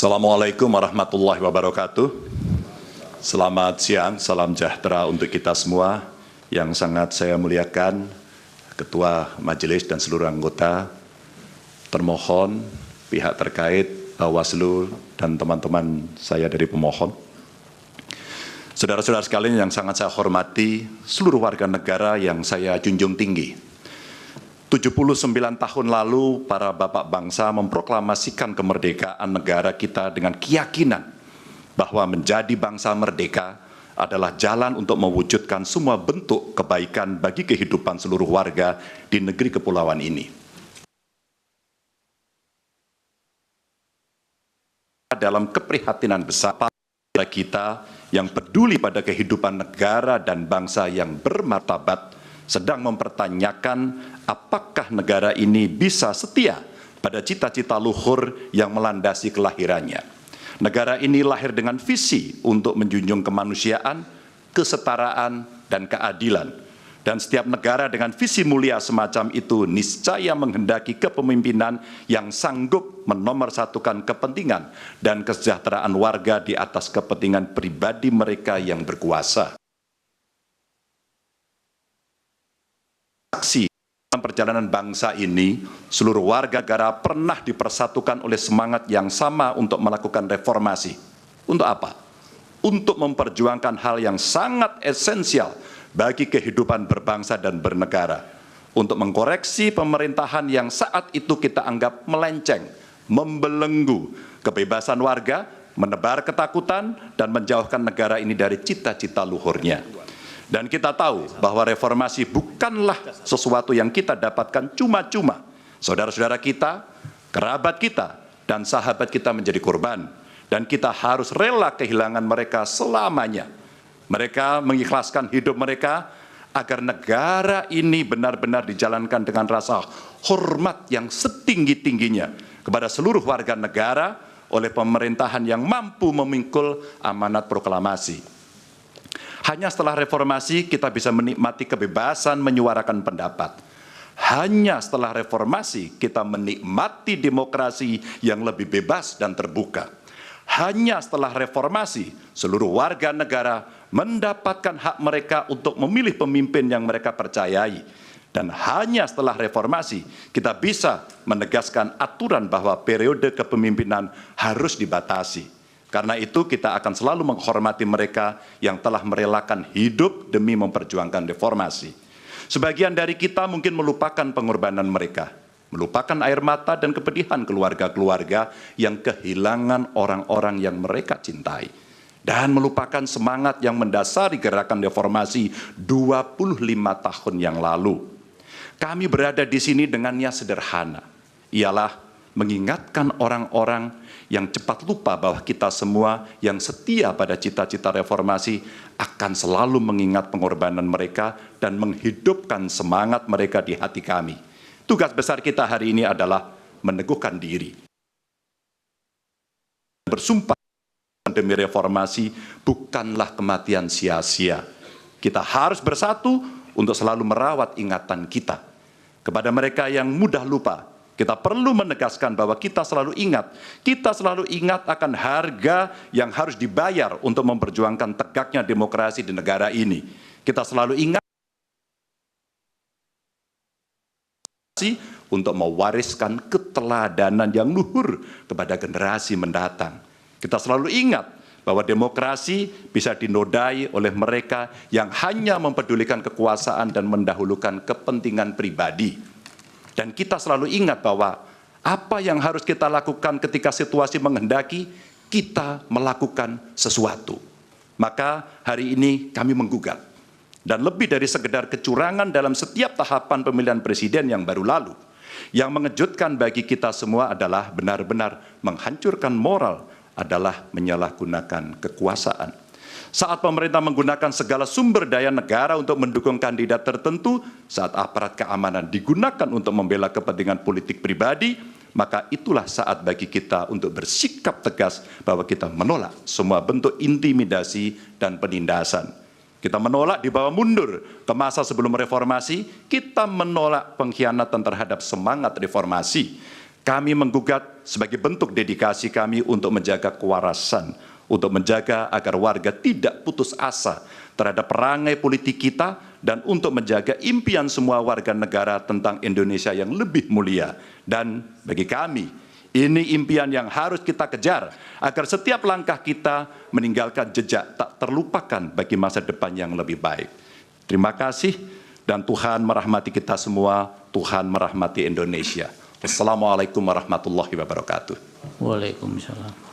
Assalamualaikum warahmatullahi wabarakatuh. Selamat siang, salam sejahtera untuk kita semua. Yang sangat saya muliakan, Ketua Majelis dan seluruh anggota, termohon, pihak terkait, Bawaslu, dan teman-teman saya dari pemohon. Saudara-saudara sekalian yang sangat saya hormati, seluruh warga negara yang saya junjung tinggi. 79 tahun lalu, para bapak bangsa memproklamasikan kemerdekaan negara kita dengan keyakinan bahwa menjadi bangsa merdeka adalah jalan untuk mewujudkan semua bentuk kebaikan bagi kehidupan seluruh warga di negeri kepulauan ini. Dalam keprihatinan besar kita yang peduli pada kehidupan negara dan bangsa yang bermartabat sedang mempertanyakan apakah negara ini bisa setia pada cita-cita luhur yang melandasi kelahirannya. Negara ini lahir dengan visi untuk menjunjung kemanusiaan, kesetaraan, dan keadilan. Dan setiap negara dengan visi mulia semacam itu niscaya menghendaki kepemimpinan yang sanggup menomorsatukan kepentingan dan kesejahteraan warga di atas kepentingan pribadi mereka yang berkuasa. Dalam perjalanan bangsa ini, seluruh warga negara pernah dipersatukan oleh semangat yang sama untuk melakukan reformasi. Untuk apa? Untuk memperjuangkan hal yang sangat esensial bagi kehidupan berbangsa dan bernegara. Untuk mengkoreksi pemerintahan yang saat itu kita anggap melenceng, membelenggu kebebasan warga, menebar ketakutan, dan menjauhkan negara ini dari cita-cita luhurnya. Dan kita tahu bahwa reformasi bukanlah sesuatu yang kita dapatkan cuma-cuma. Saudara-saudara kita, kerabat kita, dan sahabat kita menjadi korban. Dan kita harus rela kehilangan mereka selamanya. Mereka mengikhlaskan hidup mereka agar negara ini benar-benar dijalankan dengan rasa hormat yang setinggi-tingginya kepada seluruh warga negara oleh pemerintahan yang mampu memikul amanat proklamasi. Hanya setelah reformasi kita bisa menikmati kebebasan menyuarakan pendapat. Hanya setelah reformasi kita menikmati demokrasi yang lebih bebas dan terbuka. Hanya setelah reformasi seluruh warga negara mendapatkan hak mereka untuk memilih pemimpin yang mereka percayai. Dan hanya setelah reformasi kita bisa menegaskan aturan bahwa periode kepemimpinan harus dibatasi. Karena itu kita akan selalu menghormati mereka yang telah merelakan hidup demi memperjuangkan reformasi. Sebagian dari kita mungkin melupakan pengorbanan mereka, melupakan air mata dan kepedihan keluarga-keluarga yang kehilangan orang-orang yang mereka cintai. Dan melupakan semangat yang mendasari gerakan reformasi 25 tahun yang lalu. Kami berada di sini dengannya sederhana, ialah mengingatkan orang-orang yang cepat lupa bahwa kita semua yang setia pada cita-cita reformasi akan selalu mengingat pengorbanan mereka dan menghidupkan semangat mereka di hati kami. Tugas besar kita hari ini adalah meneguhkan diri. Bersumpah demi reformasi bukanlah kematian sia-sia. Kita harus bersatu untuk selalu merawat ingatan kita. Kepada mereka yang mudah lupa, kita perlu menegaskan bahwa kita selalu ingat akan harga yang harus dibayar untuk memperjuangkan tegaknya demokrasi di negara ini. Kita selalu ingat untuk mewariskan keteladanan yang luhur kepada generasi mendatang. Kita selalu ingat bahwa demokrasi bisa dinodai oleh mereka yang hanya mempedulikan kekuasaan dan mendahulukan kepentingan pribadi. Dan kita selalu ingat bahwa apa yang harus kita lakukan ketika situasi menghendaki, kita melakukan sesuatu. Maka hari ini kami menggugat. Dan lebih dari sekedar kecurangan dalam setiap tahapan pemilihan presiden yang baru lalu. Yang mengejutkan bagi kita semua adalah benar-benar menghancurkan moral, adalah menyalahgunakan kekuasaan. Saat pemerintah menggunakan segala sumber daya negara untuk mendukung kandidat tertentu, saat aparat keamanan digunakan untuk membela kepentingan politik pribadi, maka itulah saat bagi kita untuk bersikap tegas bahwa kita menolak semua bentuk intimidasi dan penindasan. Kita menolak dibawa mundur ke masa sebelum reformasi, kita menolak pengkhianatan terhadap semangat reformasi. Kami menggugat sebagai bentuk dedikasi kami untuk menjaga kewarasan, untuk menjaga agar warga tidak putus asa terhadap perangai politik kita, dan untuk menjaga impian semua warga negara tentang Indonesia yang lebih mulia. Dan bagi kami, ini impian yang harus kita kejar, agar setiap langkah kita meninggalkan jejak tak terlupakan bagi masa depan yang lebih baik. Terima kasih, dan Tuhan merahmati kita semua, Tuhan merahmati Indonesia. Wassalamualaikum warahmatullahi wabarakatuh. Waalaikumsalam.